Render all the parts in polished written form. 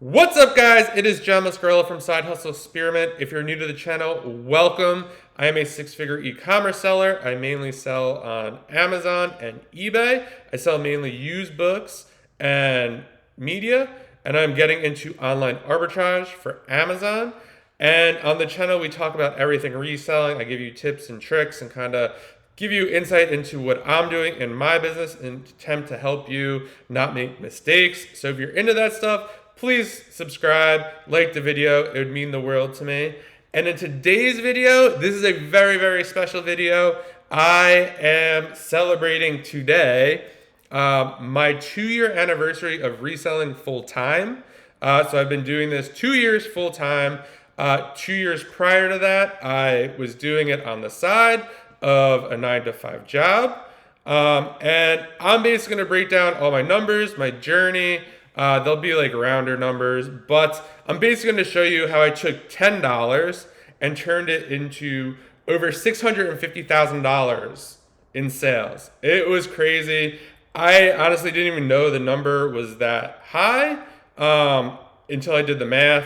What's up, guys? It is John Muscarello from Side Hustle Experiment. If you're new to the channel, welcome. I am a six-figure e-commerce seller. I mainly sell on Amazon and eBay. I sell mainly used books and media, and I'm getting into online arbitrage for Amazon. And on the channel, we talk about everything reselling. I give you tips and tricks and kind of give you insight into what I'm doing in my business and attempt to help you not make mistakes. So if you're into that stuff, please subscribe, like the video. It would mean the world to me. And in today's video, this is a very, very special video. I am celebrating today my 2-year anniversary of reselling full-time. So I've been doing this 2 years full-time. 2 years prior to that, I was doing it on the side of a 9-to-5 job. And I'm basically going to break down all my numbers, my journey. They'll be like rounder numbers, but I'm basically going to show you how I took $10 and turned it into over $650,000 in sales. It was crazy. I honestly didn't even know the number was that high until I did the math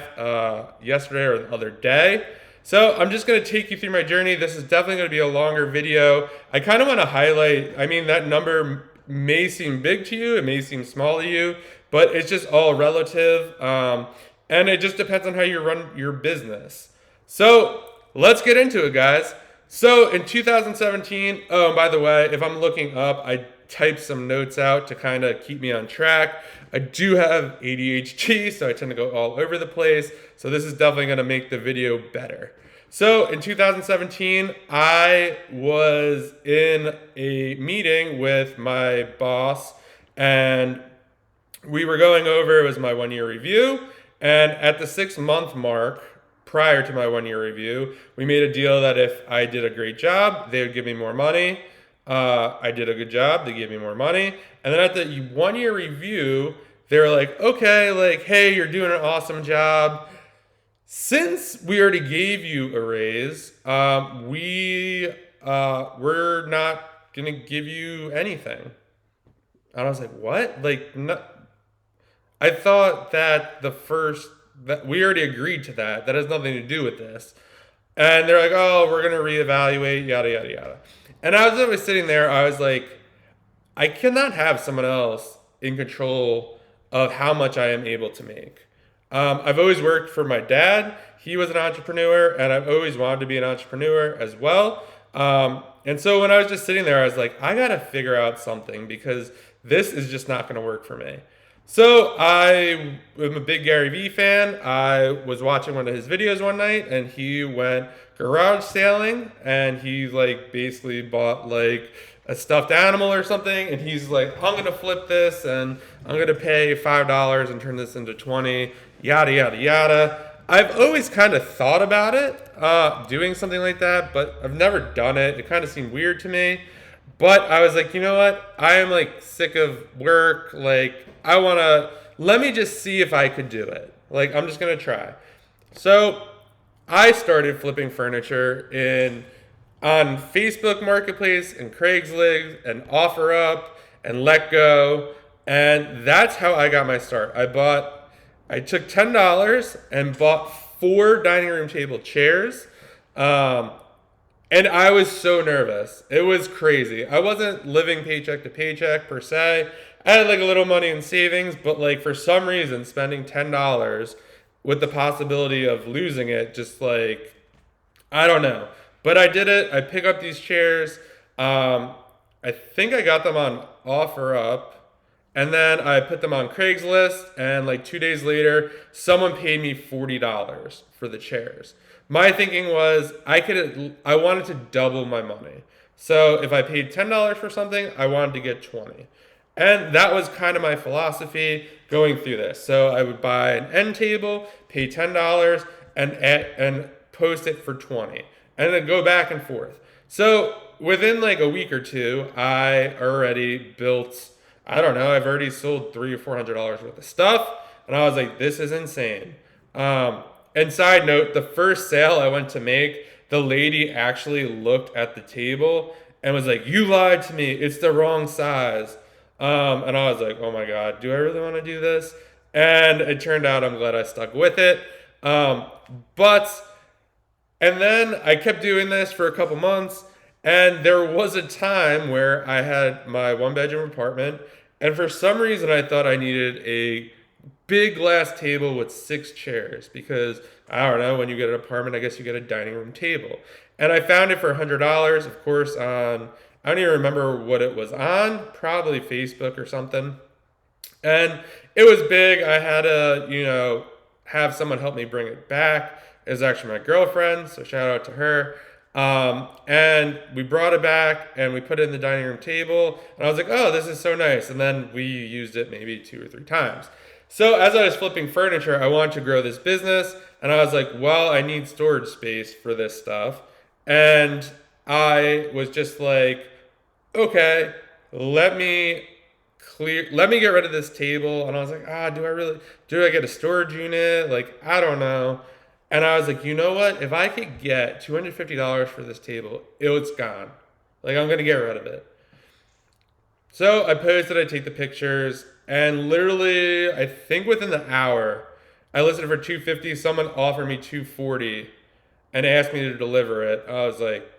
yesterday or the other day. So I'm just going to take you through my journey. This is definitely going to be a longer video. I kind of want to highlight, that number may seem big to you, it may seem small to you, but it's just all relative, and it just depends on how you run your business. So let's get into it, guys. So in 2017, oh, and by the way, if I'm looking up, I typed some notes out to kind of keep me on track. I do have ADHD, so I tend to go all over the place. So this is definitely going to make the video better. So in 2017, I was in a meeting with my boss, and we were going over, it was my 1-year review, and at the 6-month mark, prior to my 1-year review, we made a deal that if I did a great job, they would give me more money. I did a good job, they gave me more money. And then at the 1-year review, they were like, okay, like, hey, you're doing an awesome job. Since we already gave you a raise, we're not gonna give you anything. And I was like, what? Like, no. I thought that that we already agreed to that. That has nothing to do with this. And they're like, oh, we're gonna reevaluate, yada, yada, yada. And I was always sitting there, I was like, I cannot have someone else in control of how much I am able to make. I've always worked for my dad. He was an entrepreneur, and I've always wanted to be an entrepreneur as well. And so when I was just sitting there, I was like, I gotta figure out something because this is just not gonna work for me. So I am a big Gary Vee fan. I was watching one of his videos one night, and he went garage sailing, and he like basically bought like a stuffed animal or something, and he's like, I'm gonna flip this, and I'm gonna pay $5 and turn this into 20, yada yada yada. I've always kind of thought about it, doing something like that, but I've never done it. It kind of seemed weird to me. But I was like, you know what? I am like sick of work. Like, let me just see if I could do it. Like, I'm just gonna try. So I started flipping furniture on Facebook Marketplace and Craigslist and OfferUp and Letgo, and that's how I got my start. I took $10 and bought 4 dining room table chairs. And I was so nervous. It was crazy. I wasn't living paycheck to paycheck per se. I had like a little money in savings, but like for some reason spending $10 with the possibility of losing it, just like, I don't know. But I did it. I picked up these chairs. I think I got them on OfferUp. And then I put them on Craigslist, and like 2 days later, someone paid me $40 for the chairs. My thinking was I wanted to double my money. So if I paid $10 for something, I wanted to get 20. And that was kind of my philosophy going through this. So I would buy an end table, pay $10, and post it for 20, and then go back and forth. So within like a week or two, I already built, I don't know, I've already sold $300 or $400 worth of stuff. And I was like, this is insane. And side note, the first sale I went to make, the lady actually looked at the table and was like, you lied to me. It's the wrong size. And I was like, oh my God, do I really want to do this? And it turned out I'm glad I stuck with it. Um, but and then I kept doing this for a couple months, and there was a time where I had my one bedroom apartment, and for some reason I thought I needed a big glass table with 6 chairs because I don't know, when you get an apartment, I guess you get a dining room table. And I found it for $100, of course, on I don't even remember what it was on, probably Facebook or something. And it was big. I had to, have someone help me bring it back. It was actually my girlfriend, so shout out to her. And we brought it back and we put it in the dining room table. And I was like, oh, this is so nice. And then we used it maybe 2 or 3 times. So as I was flipping furniture, I wanted to grow this business. And I was like, well, I need storage space for this stuff. And I was just like, okay, let me let me get rid of this table. And I was like, do I get a storage unit? Like, I don't know. And I was like, you know what? If I could get $250 for this table, it's gone. Like, I'm going to get rid of it. So I posted, I take the pictures, and literally, I think within the hour, I listed it for 250. Someone offered me 240 and asked me to deliver it. I was like,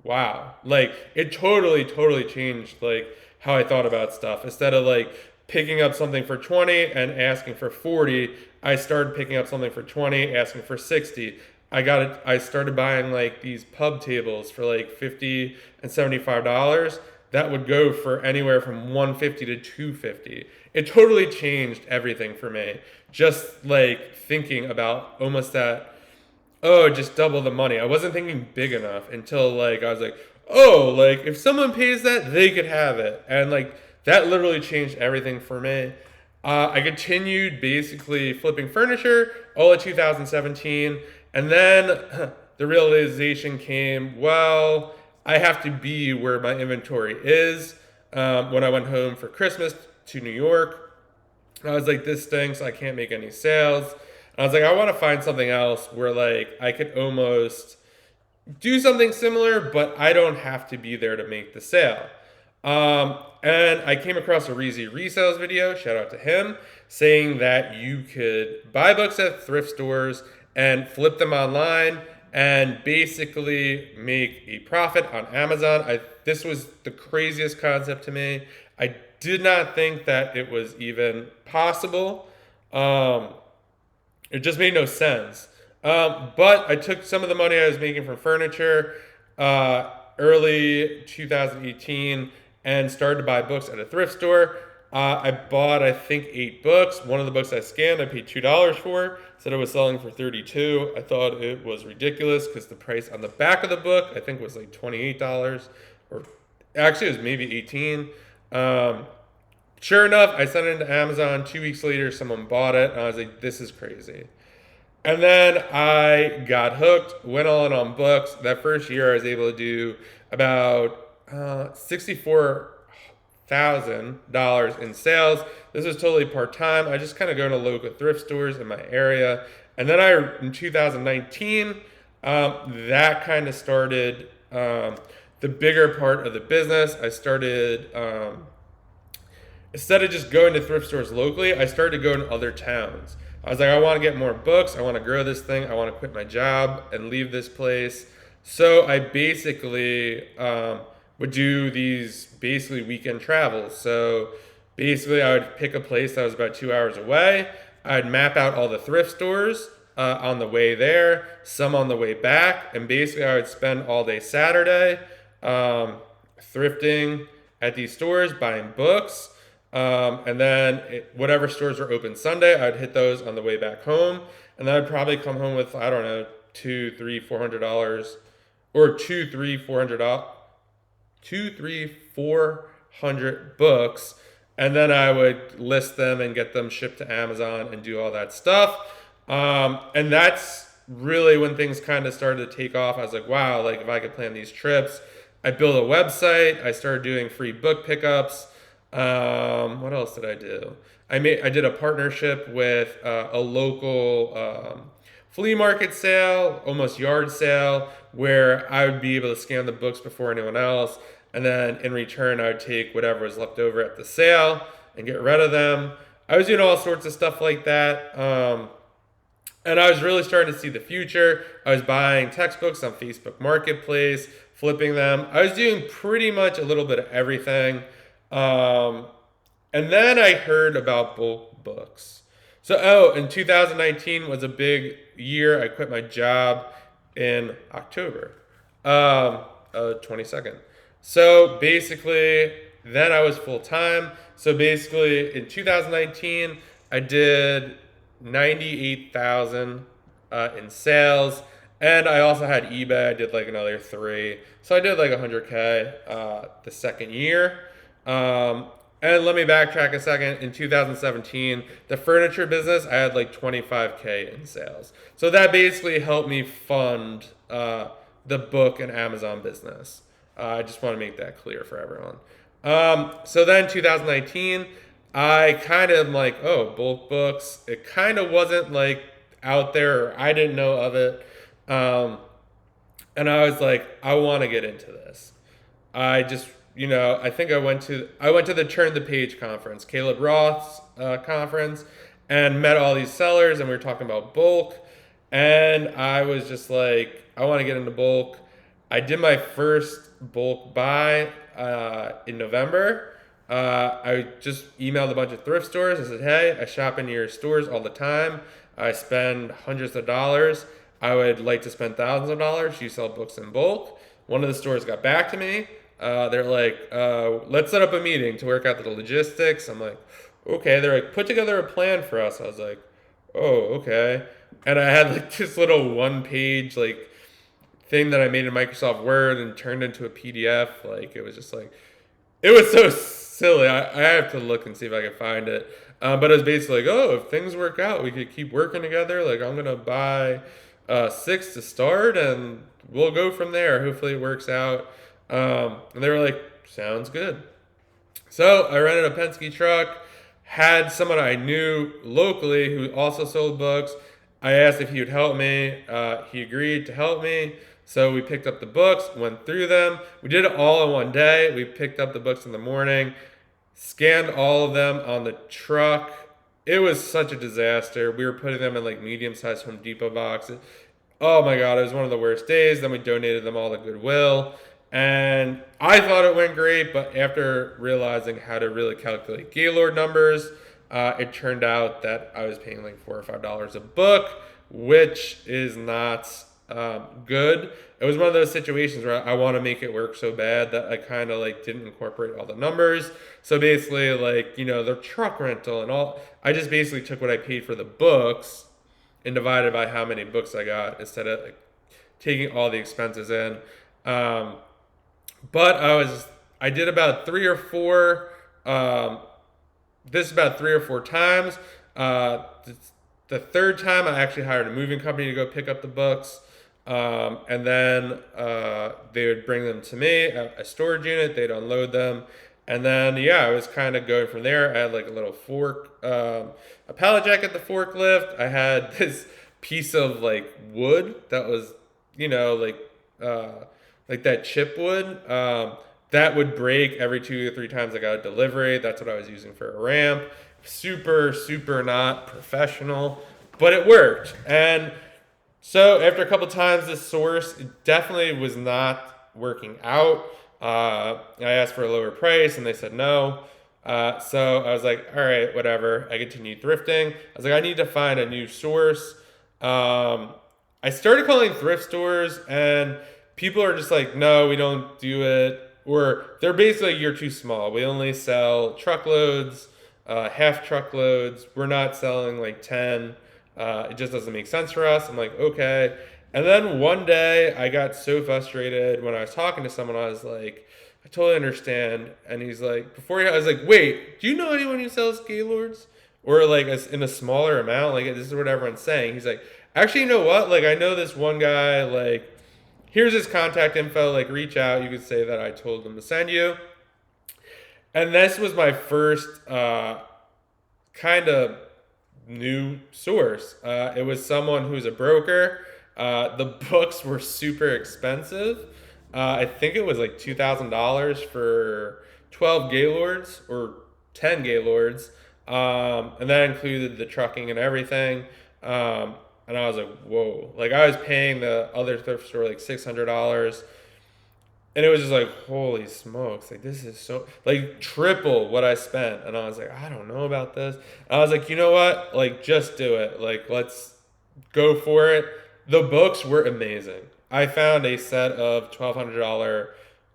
wow. Like, it totally changed, like, how I thought about stuff. Instead of, like, picking up something for 20 and asking for 40, I started picking up something for 20, asking for 60. I started buying, like, these pub tables for, like, 50 and $75. That would go for anywhere from 150 to 250. It totally changed everything for me. Just, like, thinking about almost that, oh, just double the money. I wasn't thinking big enough until, like, I was like, oh, like, if someone pays that, they could have it. And, like, that literally changed everything for me. I continued basically flipping furniture all of 2017. And then the realization came, well, I have to be where my inventory is. When I went home for Christmas to New York, I was like, this stinks. I can't make any sales. And I was like, I want to find something else where, like, I could almost do something similar, but I don't have to be there to make the sale. And I came across a Reezy Resales video, shout out to him, saying that you could buy books at thrift stores and flip them online and basically make a profit on Amazon. This was the craziest concept to me. I did not think that it was even possible. It just made no sense. But I took some of the money I was making from furniture early 2018 and started to buy books at a thrift store. I bought, I think, 8 books. One of the books I scanned, I paid $2 for. Said it was selling for $32. I thought it was ridiculous because the price on the back of the book, I think, was like $28. Or actually, it was maybe $18. Sure enough, I sent it into Amazon. 2 weeks later, someone bought it. And I was like, this is crazy. And then I got hooked, went all in on books. That first year, I was able to do about $64,000 in sales. This was totally part-time. I just kind of go to local thrift stores in my area. And then in 2019, that kind of started the bigger part of the business. I started, instead of just going to thrift stores locally, I started going to other towns. I was like, I want to get more books. I want to grow this thing. I want to quit my job and leave this place. So I basically would do these basically weekend travels. So basically I would pick a place that was about 2 hours away. I'd map out all the thrift stores on the way there, some on the way back. And basically I would spend all day Saturday thrifting at these stores, buying books. And then whatever stores were open Sunday, I'd hit those on the way back home. And then I'd probably come home with, I don't know, $200, $300, or $400 books. And then I would list them and get them shipped to Amazon and do all that stuff. And that's really when things kind of started to take off. I was like, wow, like if I could plan these trips. I built a website. I started doing free book pickups. What else did I do? I did a partnership with a local flea market sale, almost yard sale, where I would be able to scan the books before anyone else, and then in return I would take whatever was left over at the sale and get rid of them. I was doing all sorts of stuff like that. And I was really starting to see the future. I was buying textbooks on Facebook Marketplace, flipping them. I was doing pretty much a little bit of everything. Um, and then I heard about bulk books. So, in 2019 was a big year. I quit my job in October, 22nd. So basically, then I was full time. So basically, in 2019, I did 98,000 in sales, and I also had eBay. I did like another three, so I did like 100K the second year. And let me backtrack a second. In 2017, the furniture business, I had like 25K in sales. So that basically helped me fund the book and Amazon business. I just want to make that clear for everyone. So then 2019, I kind of like, oh, bulk books. It kind of wasn't like out there, or I didn't know of it. And I was like, I want to get into this. I just, I think I went to the Turn the Page conference, Caleb Roth's conference, and met all these sellers, and we were talking about bulk. And I was just like, I want to get into bulk. I did my first bulk buy in November. I just emailed a bunch of thrift stores. I said, hey, I shop in your stores all the time. I spend hundreds of dollars. I would like to spend thousands of dollars. You sell books in bulk. One of the stores got back to me. They're like, let's set up a meeting to work out the logistics. I'm like, okay. They're like, put together a plan for us. I was like, oh, okay. And I had like this little 1-page like thing that I made in Microsoft Word and turned into a PDF. Like, it was just like, it was so silly. I have to look and see if I can find it. But it was basically like, oh, if things work out, we could keep working together. Like, I'm going to buy 6 to start, and we'll go from there. Hopefully it works out. And they were like, sounds good. So I rented a Penske truck, had someone I knew locally who also sold books. I asked if he would help me. He agreed to help me. So we picked up the books, went through them. We did it all in one day. We picked up the books in the morning, scanned all of them on the truck. It was such a disaster. We were putting them in like medium-sized Home Depot boxes. Oh my God, it was one of the worst days. Then we donated them all to Goodwill. And I thought it went great, but after realizing how to really calculate Gaylord numbers, it turned out that I was paying like $4 or $5 a book, which is not good. It was one of those situations where I want to make it work so bad that I kind of like didn't incorporate all the numbers. So basically, like, the truck rental and all, I just basically took what I paid for the books and divided by how many books I got instead of like taking all the expenses in. But I did about 3 or 4, this about 3 or 4 times. The third time I actually hired a moving company to go pick up the books. And then they would bring them to me, a storage unit, they'd unload them. And then, I was kind of going from there. I had like a little fork, a pallet jack at the forklift. I had this piece of like wood that was, like that chipwood that would break every 2 or 3 times I got a delivery. That's what I was using for a ramp. Super, super not professional, but it worked. And so after a couple times, this source definitely was not working out. I asked for a lower price and they said no. So I was like, all right, whatever. I continued thrifting. I was like, I need to find a new source. I started calling thrift stores and people are just like, no, we don't do it. Or they're basically, you're too small. We only sell truckloads, half truckloads. We're not selling like 10. It just doesn't make sense for us. I'm like, okay. And then one day I got so frustrated when I was talking to someone, I was like, I totally understand. And he's like, I was like, wait, do you know anyone who sells Gaylords? Or like in a smaller amount? Like, this is what everyone's saying. He's like, actually, you know what? Like, I know this one guy, like, here's his contact info, like, reach out. You could say that I told him to send you. And this was my first kind of new source. It was someone who's a broker. The books were super expensive. I think it was like $2,000 for 12 Gaylords or 10 Gaylords. And that included the trucking and everything. And I was like, whoa. Like, I was paying the other thrift store like $600. And it was just like, holy smokes. Like, this is so, like, triple what I spent. And I was like, I don't know about this. And I was like, you know what? Like, just do it. Like, let's go for it. The books were amazing. I found a set of $1,200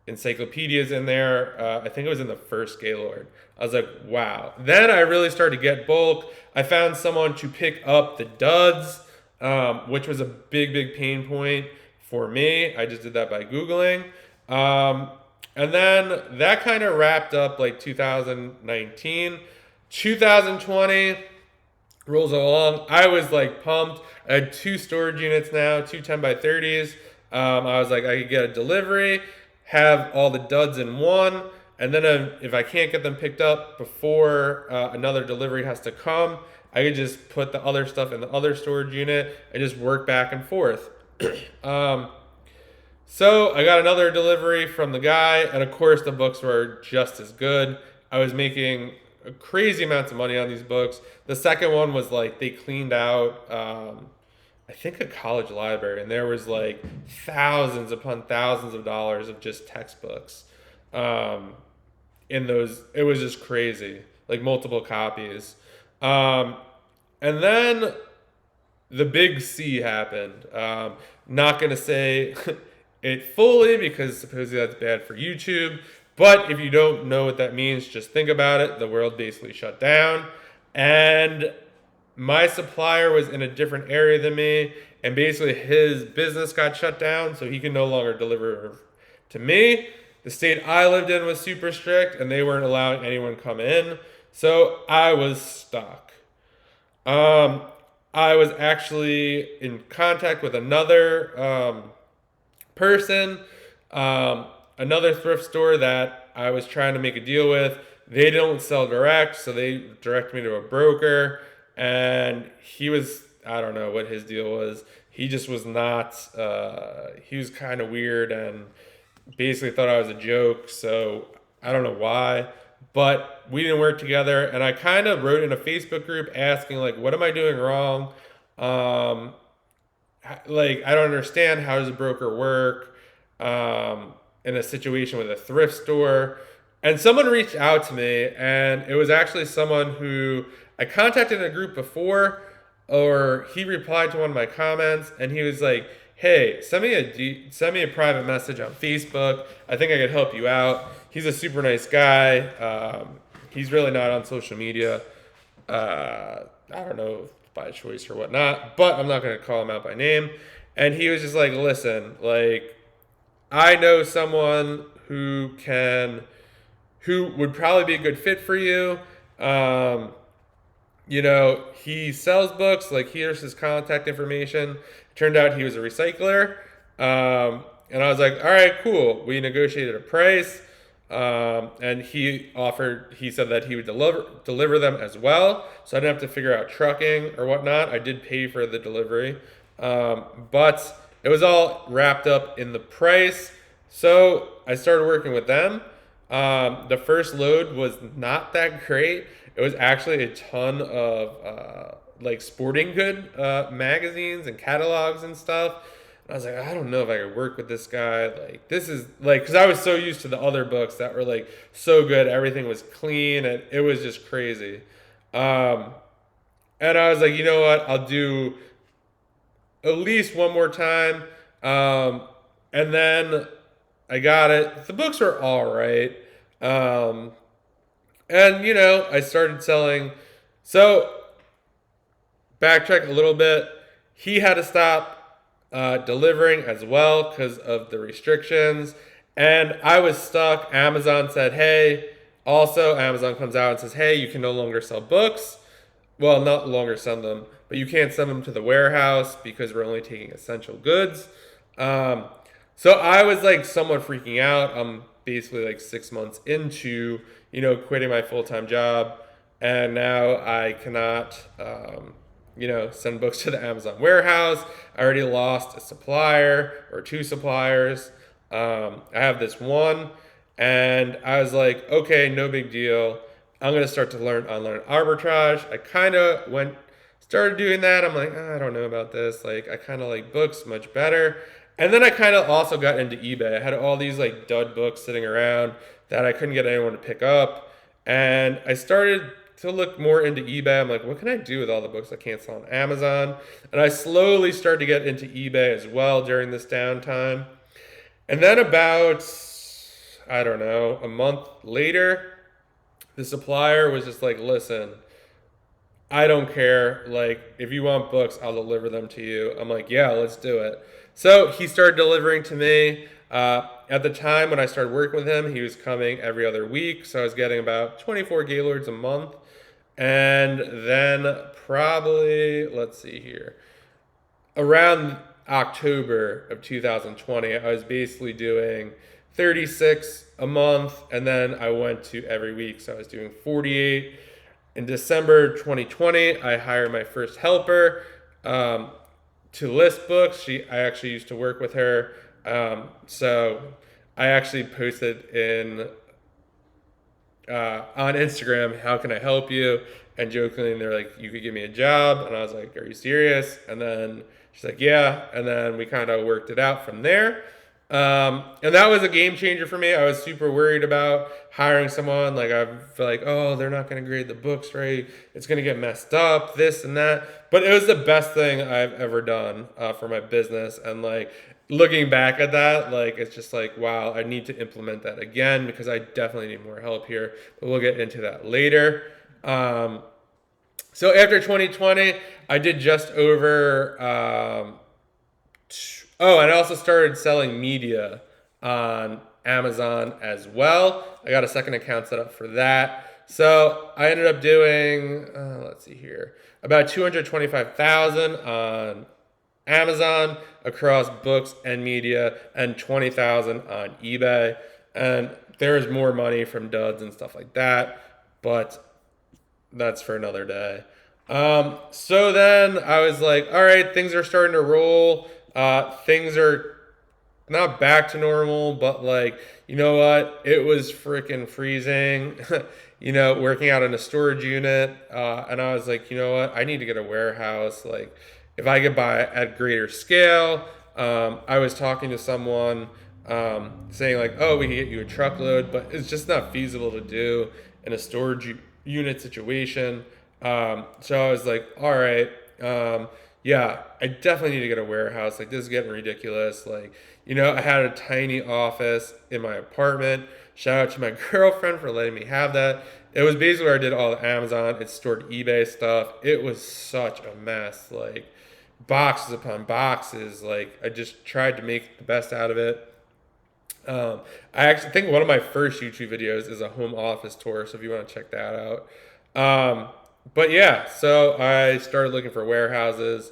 encyclopedias in there. I think it was in the first Gaylord. I was like, wow. Then I really started to get bulk. I found someone to pick up the duds, which was a big pain point for me. I just did that by Googling. And then that kind of wrapped up like 2019. 2020 rolls along. I was like pumped. I had 2 storage units now, 2 10x30s. I was like, I could get a delivery, have all the duds in one, and then if I can't get them picked up before another delivery has to come, I could just put the other stuff in the other storage unit and just work back and forth. So I got another delivery from the guy, and of course the books were just as good. I was making crazy amounts of money on these books. The second one was like they cleaned out, I think, a college library, and there was like thousands upon thousands of dollars of just textbooks. In those, it was just crazy, like multiple copies. And then the big C happened. Not gonna say it fully because supposedly that's bad for YouTube. But if you don't know what that means, just think about it. The world basically shut down, and my supplier was in a different area than me, and basically his business got shut down, so he could no longer deliver to me. The state I lived in was super strict, and they weren't allowing anyone come in, so I was stuck. I was actually in contact with another person, another thrift store that I was trying to make a deal with. They don't sell direct, so they direct me to a broker, and he was, I don't know what his deal was. He just was not, he was kind of weird and basically thought I was a joke, so I don't know why, but we didn't work together, and I kind of wrote in a Facebook group asking, like, what am I doing wrong? Like, I don't understand, how does a broker work in a situation with a thrift store? And someone reached out to me, and it was actually someone who I contacted in a group before, or he replied to one of my comments, and he was like, hey, send me a private message on Facebook. I think I could help you out. He's a super nice guy. He's really not on social media. I don't know if by choice or whatnot, but I'm not going to call him out by name. And he was just like, listen, like, I know someone who would probably be a good fit for you. You know, he sells books, like, here's his contact information. Turned out he was a recycler. And I was like, all right, cool. We negotiated a price. And he said that he would deliver them as well. So I didn't have to figure out trucking or whatnot. I did pay for the delivery. But it was all wrapped up in the price. So I started working with them. The first load was not that great. It was actually a ton of like sporting good magazines and catalogs and stuff. And I was like, I don't know if I could work with this guy. Like, this is like, because I was so used to the other books that were like so good. Everything was clean, and it was just crazy. And I was like, you know what? I'll do at least one more time. And then I got it. The books were all right. And, you know, I started selling. So, backtrack a little bit. He had to stop delivering as well because of the restrictions. And I was stuck. Amazon said, hey, also Amazon comes out and says, hey, you can no longer sell books. Well, not longer send them, but you can't send them to the warehouse because we're only taking essential goods. So I was like somewhat freaking out. I'm basically like 6 months into, you know, quitting my full-time job. And now I cannot, you know, send books to the Amazon warehouse. I already lost a supplier or 2 suppliers. I have this one, and I was like, okay, no big deal. I'm going to start to learn online arbitrage. I kind of started doing that. I'm like, I don't know about this. Like, I kind of like books much better. And then I kind of also got into eBay. I had all these like dud books sitting around that I couldn't get anyone to pick up. And I started to look more into eBay. I'm like, what can I do with all the books I can't sell on Amazon? And I slowly started to get into eBay as well during this downtime. And then about, I don't know, a month later, the supplier was just like, listen, I don't care. Like, if you want books, I'll deliver them to you. I'm like, yeah, let's do it. So he started delivering to me. At the time when I started working with him, he was coming every other week. So I was getting about 24 Gaylords a month. And then probably, let's see here, around October of 2020, I was basically doing 36 a month, and then I went to every week. So I was doing 48. In December 2020, I hired my first helper to list books. I actually used to work with her. So I actually posted on Instagram, how can I help you? And jokingly, they're like, you could give me a job. And I was like, are you serious? And then she's like, yeah. And then we kind of worked it out from there. And that was a game changer for me. I was super worried about hiring someone. Like, I feel like, oh, they're not going to grade the books right. It's going to get messed up, this and that. But it was the best thing I've ever done for my business. And like, looking back at that, like, it's just like, wow, I need to implement that again because I definitely need more help here. But we'll get into that later. So after 2020, I did just over, and I also started selling media on Amazon as well. I got a second account set up for that. So I ended up doing, let's see here, about 225,000 on Amazon across books and media, and 20,000 on eBay. And there is more money from duds and stuff like that, but that's for another day. So then I was like, all right, things are starting to roll. Things are not back to normal, but like, you know what? It was freaking freezing, working out in a storage unit. And I was like, you know what? I need to get a warehouse. Like, if I could buy at greater scale. I was talking to someone saying like, oh, we can get you a truckload, but it's just not feasible to do in a storage unit situation. So I was like, all right, yeah, I definitely need to get a warehouse. Like, this is getting ridiculous. Like, I had a tiny office in my apartment. Shout out to my girlfriend for letting me have that. It was basically where I did all the Amazon. It stored eBay stuff. It was such a mess. Like, boxes upon boxes. Like, I just tried to make the best out of it. I actually think one of my first YouTube videos is a home office tour. So if you want to check that out. But yeah, so I started looking for warehouses.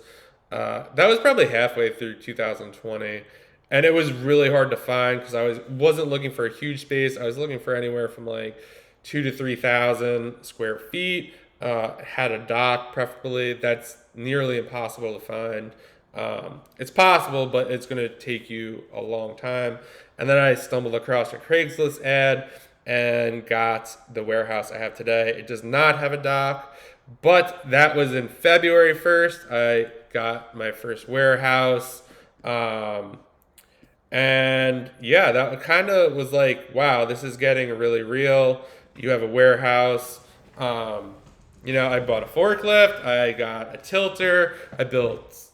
That was probably halfway through 2020. And it was really hard to find because I wasn't looking for a huge space. I was looking for anywhere from like 2,000 to 3,000 square feet. Had a dock, preferably. That's nearly impossible to find. It's possible, but it's going to take you a long time. And then I stumbled across a Craigslist ad and got the warehouse I have today. It does not have a dock, but that was in February 1st. I got my first warehouse. And yeah, that kind of was like, wow, this is getting really real. You have a warehouse. I bought a forklift. I got a tilter. I built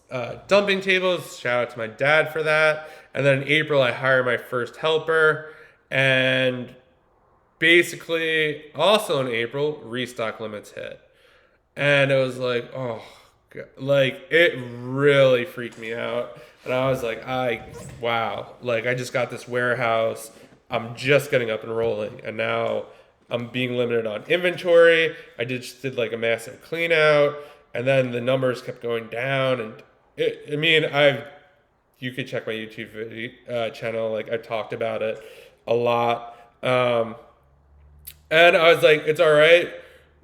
dumping tables. Shout out to my dad for that. And then in April, I hired my first helper. And basically, also in April, restock limits hit. And it was like, oh, God. Like, it really freaked me out. And I was like, wow. Like, I just got this warehouse. I'm just getting up and rolling. And now I'm being limited on inventory. I just did like a massive clean out. And then the numbers kept going down. And you could check my YouTube video, channel. Like, I talked about it a lot. And I was like, it's all right.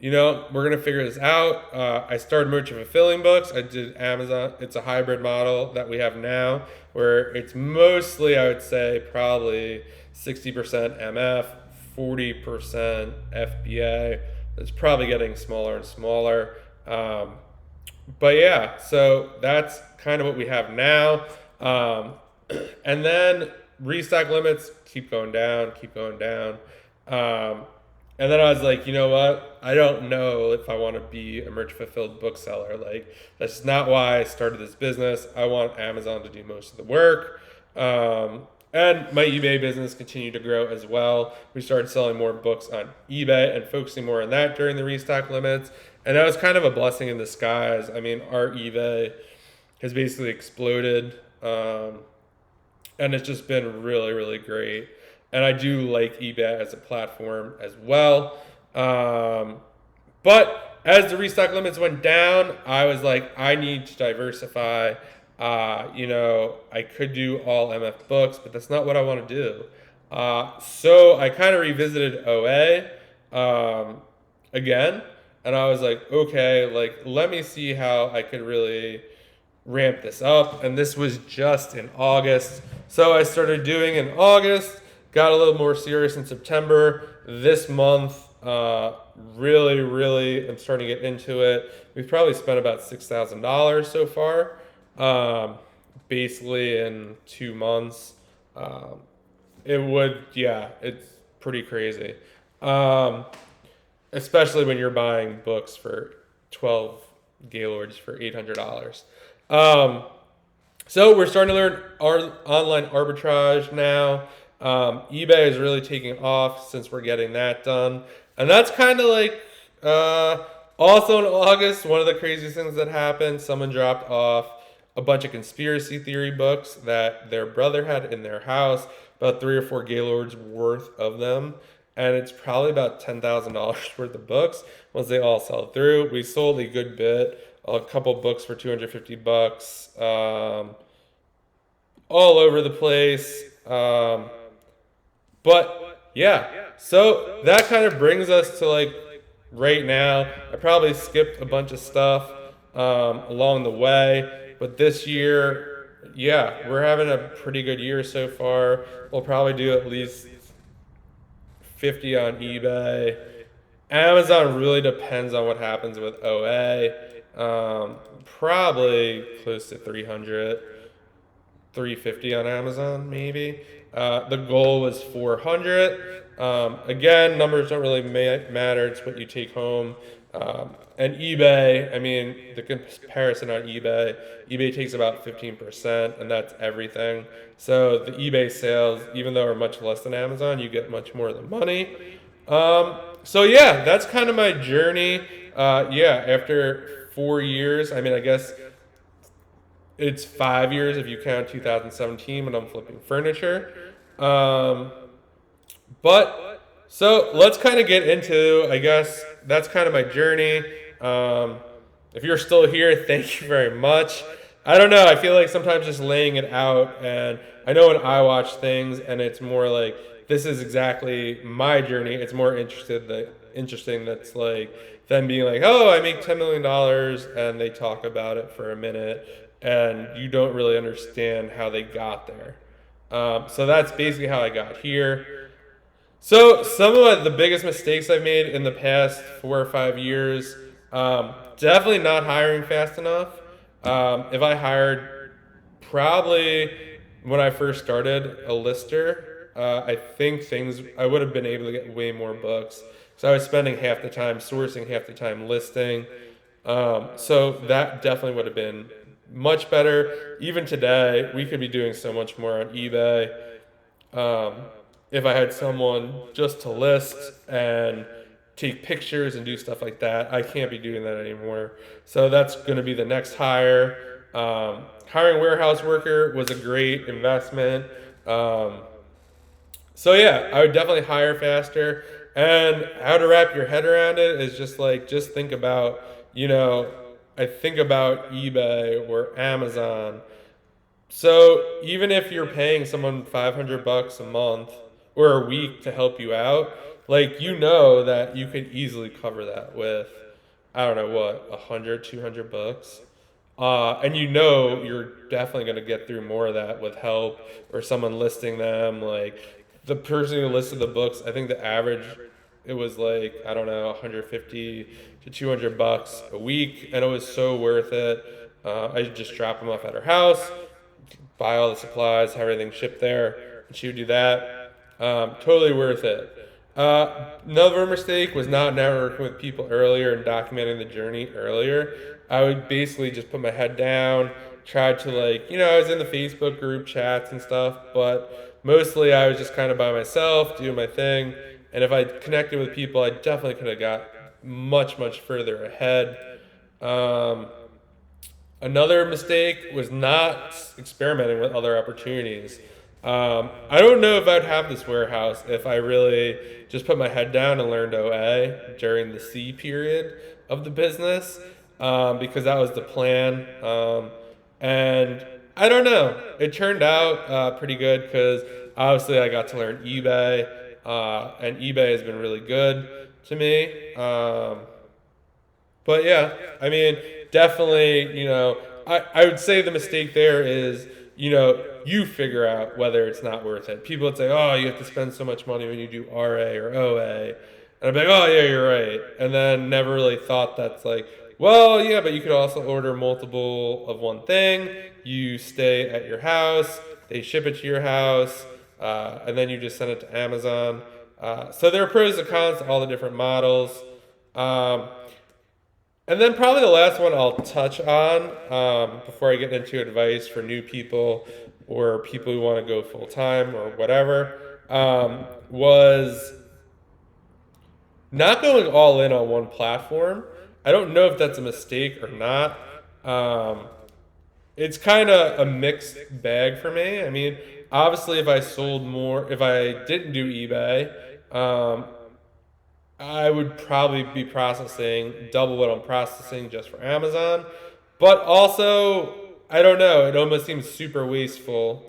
We're going to figure this out. I started merchant fulfilling books. I did Amazon. It's a hybrid model that we have now where it's mostly, I would say, probably 60% MF, 40% FBA, It's probably getting smaller and smaller. But yeah, so that's kind of what we have now. Um, and then restock limits keep going down, keep going down. Um, and then I was like, you know what? I don't know if I want to be a merch fulfilled bookseller. Like, that's not why I started this business. I want Amazon to do most of the work. And my eBay business continued to grow as well. We started selling more books on eBay and focusing more on that during the restock limits. And that was kind of a blessing in disguise. I mean, our eBay has basically exploded. And it's just been really, really great. And I do like eBay as a platform as well. But as the restock limits went down, I was like, I need to diversify. I could do all MF books, but that's not what I want to do. So I kind of revisited OA again. And I was like, okay, like, let me see how I could really ramp this up. And this was just in August. So I started doing in August, got a little more serious in September. This month, really, I'm starting to get into it. We've probably spent about $6,000 so far, basically in 2 months. It's pretty crazy. Especially when you're buying books for 12 Gaylords for $800. So we're starting to learn our online arbitrage now. eBay is really taking off since we're getting that done. And that's kind of like, also in August, one of the craziest things that happened, someone dropped off a bunch of conspiracy theory books that their brother had in their house, about 3 or 4 Gaylords worth of them. And it's probably about $10,000 worth of books once they all sell through. We sold a good bit, a couple books for $250, all over the place. But yeah, so that kind of brings us to like right now. I probably skipped a bunch of stuff along the way, but this year, yeah, we're having a pretty good year so far. We'll probably do at least 50 on eBay. Amazon really depends on what happens with OA. Probably close to 300, 350 on Amazon, maybe. The goal was 400. Again, numbers don't really matter. It's what you take home. And eBay, I mean, the comparison on eBay takes about 15%, and that's everything. So the eBay sales, even though are much less than Amazon, you get much more of the money. So yeah, that's kind of my journey. After 4 years, I mean, I guess it's 5 years if you count 2017 when I'm flipping furniture. But so let's kind of get into, I guess that's kind of my journey. If you're still here, thank you very much. I don't know. I feel like sometimes just laying it out, and I know when I watch things and it's more like, this is exactly my journey. It's more interesting that's like them being like, oh, I make $10 million, and they talk about it for a minute, and you don't really understand how they got there. So that's basically how I got here. So some of the biggest mistakes I've made in the past 4 or 5 years, definitely not hiring fast enough. If I hired probably when I first started a lister, I think I would have been able to get way more books. So I was spending half the time sourcing, half the time listing. So that definitely would have been much better. Even today, we could be doing so much more on eBay. If I had someone just to list and take pictures and do stuff like that, I can't be doing that anymore. So that's going to be the next hire. Hiring a warehouse worker was a great investment. So yeah, I would definitely hire faster. And how to wrap your head around it is just think about, I think about eBay or Amazon. So even if you're paying someone $500 a month or a week to help you out, that you could easily cover that with, I don't know what, 100, 200 books. And you're definitely going to get through more of that with help or someone listing them. Like the person who listed the books, I think the average it was like, I don't know, 150 to $200 a week, and it was so worth it. I just drop them off at her house, buy all the supplies, have everything shipped there, and she would do that. Totally worth it. Another mistake was not networking with people earlier and documenting the journey earlier. I would basically just put my head down, tried to I was in the Facebook group chats and stuff, but mostly I was just kind of by myself, doing my thing. And if I connected with people, I definitely could have got much, much further ahead. Another mistake was not experimenting with other opportunities. I don't know if I'd have this warehouse if I really just put my head down and learned OA during the C period of the business, because that was the plan. And I don't know. It turned out pretty good because obviously I got to learn eBay, and eBay has been really good to me. But yeah, I mean, definitely, I would say the mistake there is, you figure out whether it's not worth it. People would say, oh, you have to spend so much money when you do RA or OA. And I'd be like, oh, yeah, you're right. And then never really thought that's like, well, yeah, but you could also order multiple of one thing. You stay at your house, they ship it to your house, and then you just send it to Amazon. So there are pros and cons to all the different models. And then probably the last one I'll touch on before I get into advice for new people or people who want to go full time or whatever, was not going all in on one platform. I don't know if that's a mistake or not. It's kind of a mixed bag for me. I mean, obviously, if I didn't do eBay, I would probably be processing double what I'm processing just for Amazon. But also, I don't know, it almost seems super wasteful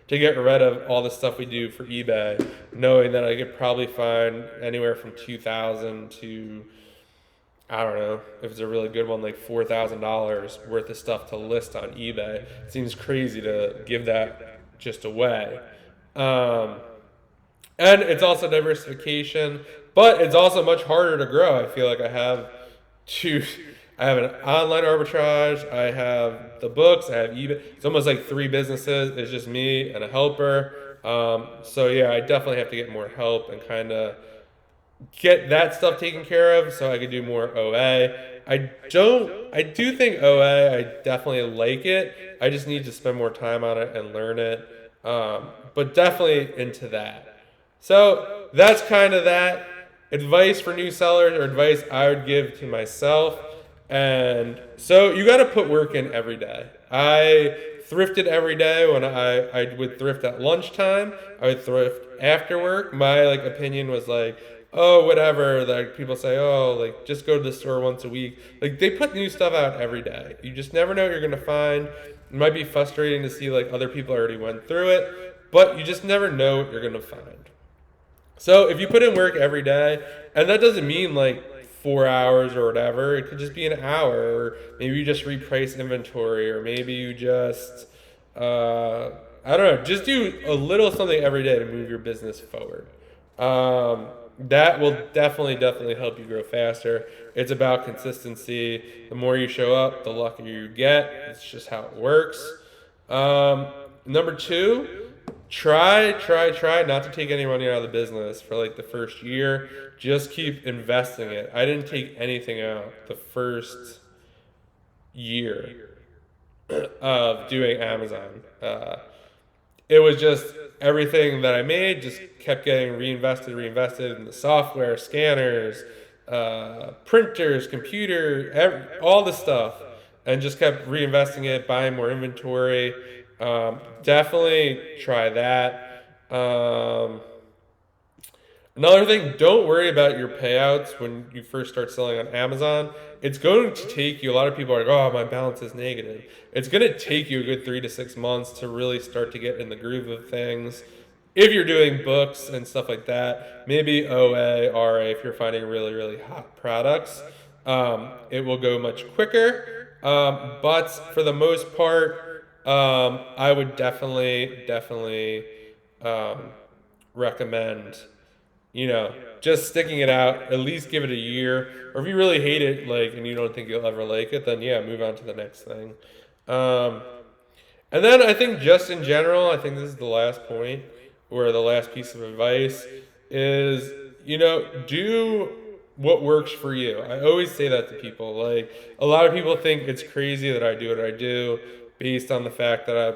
to get rid of all the stuff we do for eBay, knowing that I could probably find anywhere from $2,000 to, I don't know, if it's a really good one, like $4,000 worth of stuff to list on eBay. It seems crazy to give that just away. And it's also diversification, but it's also much harder to grow. I feel like I have an online arbitrage, I have the books, I have eBay. It's almost like 3 businesses. It's just me and a helper. So yeah, I definitely have to get more help and kind of get that stuff taken care of so I could do more OA. I do think OA, I definitely like it. I just need to spend more time on it and learn it. But definitely into that. So that's kind of that. Advice for new sellers, or advice I would give to myself. And so you got to put work in every day. I thrifted every day. When I would thrift at lunchtime, I would thrift after work. My opinion was oh, whatever. People say, oh, just go to the store once a week. They put new stuff out every day. You just never know what you're gonna find. It might be frustrating to see other people already went through it, but you just never know what you're gonna find. So if you put in work every day, and that doesn't mean 4 hours or whatever, it could just be an hour, or maybe you just reprice inventory, or maybe you just, I don't know, just do a little something every day to move your business forward. That will definitely help you grow faster. It's about consistency. The more you show up, the luckier you get. It's just how it works. Number 2, try not to take any money out of the business for the first year. Just keep investing it. I didn't take anything out the first year of doing Amazon. It was just everything that I made just kept getting reinvested in the software, scanners, printers, computer, all the stuff, and just kept reinvesting it, buying more inventory. Definitely try that. Another thing, don't worry about your payouts when you first start selling on Amazon. It's going to take you, a lot of people are oh, my balance is negative. It's going to take you a good 3 to 6 months to really start to get in the groove of things. If you're doing books and stuff like that, maybe OA, RA, if you're finding really, really hot products, it will go much quicker. But for the most part, I would definitely recommend, just sticking it out, at least give it a year. Or if you really hate it, like, and you don't think you'll ever like it, then yeah, move on to the next thing. And then I think just in general, I think this is the last point, or the last piece of advice is, do what works for you. I always say that to people. Like, a lot of people think it's crazy that I do what I do based on the fact that I'm,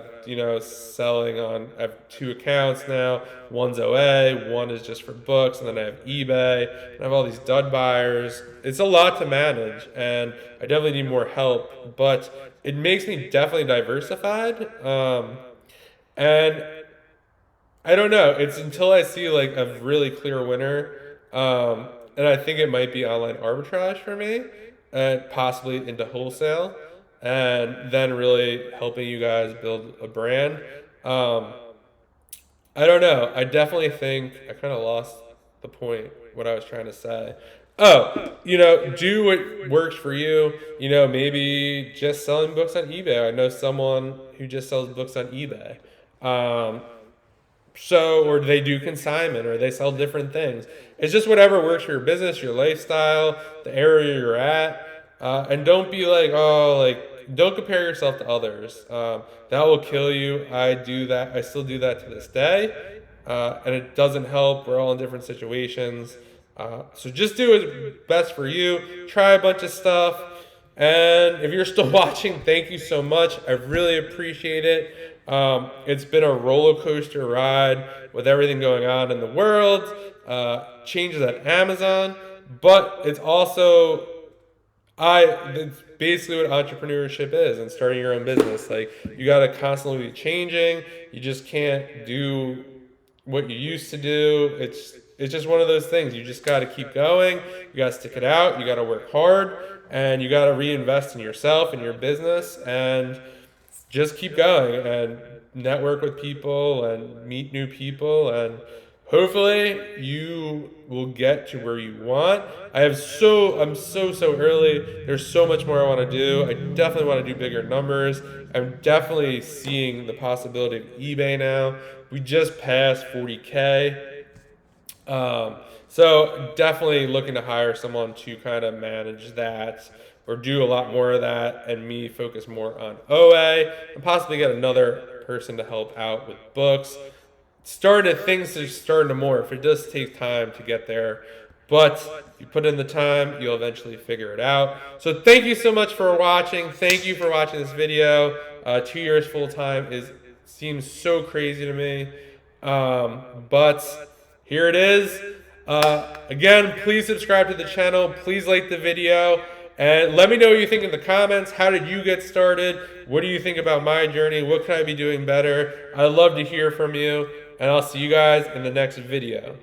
selling on, I have 2 accounts now. One's OA, one is just for books, and then I have eBay, and I have all these dud buyers. It's a lot to manage, and I definitely need more help, but it makes me definitely diversified. And I don't know. It's until I see like a really clear winner, and I think it might be online arbitrage for me, and possibly into wholesale, and then really helping you guys build a brand. I don't know. I definitely think I kind of lost the point, what I was trying to say. Oh, do what works for you. Maybe just selling books on eBay. I know someone who just sells books on eBay. Or they do consignment, or they sell different things. It's just whatever works for your business, your lifestyle, the area you're at. And don't be like, don't compare yourself to others. That will kill you. I do that. I still do that to this day. And it doesn't help. We're all in different situations. So just do what's best for you. Try a bunch of stuff. And if you're still watching, thank you so much. I really appreciate it. It's been a roller coaster ride with everything going on in the world, changes at Amazon, but it's also, it's basically what entrepreneurship is and starting your own business. Like, you got to constantly be changing. You just can't do what you used to do. It's just one of those things. You just got to keep going. You got to stick it out. You got to work hard, and you got to reinvest in yourself and your business, and just keep going and network with people and meet new people, and hopefully you will get to where you want. I'm so early. There's so much more I want to do. I definitely want to do bigger numbers. I'm definitely seeing the possibility of eBay now. We just passed 40K. So definitely looking to hire someone to kind of manage that, or do a lot more of that, and me focus more on OA, and possibly get another person to help out with books. Things are starting to morph. It does take time to get there, but you put in the time, you'll eventually figure it out. So thank you so much for watching. Thank you for watching this video. 2 years full time seems so crazy to me, but here it is. Again, please subscribe to the channel. Please like the video. And let me know what you think in the comments. How did you get started? What do you think about my journey? What can I be doing better? I'd love to hear from you. And I'll see you guys in the next video.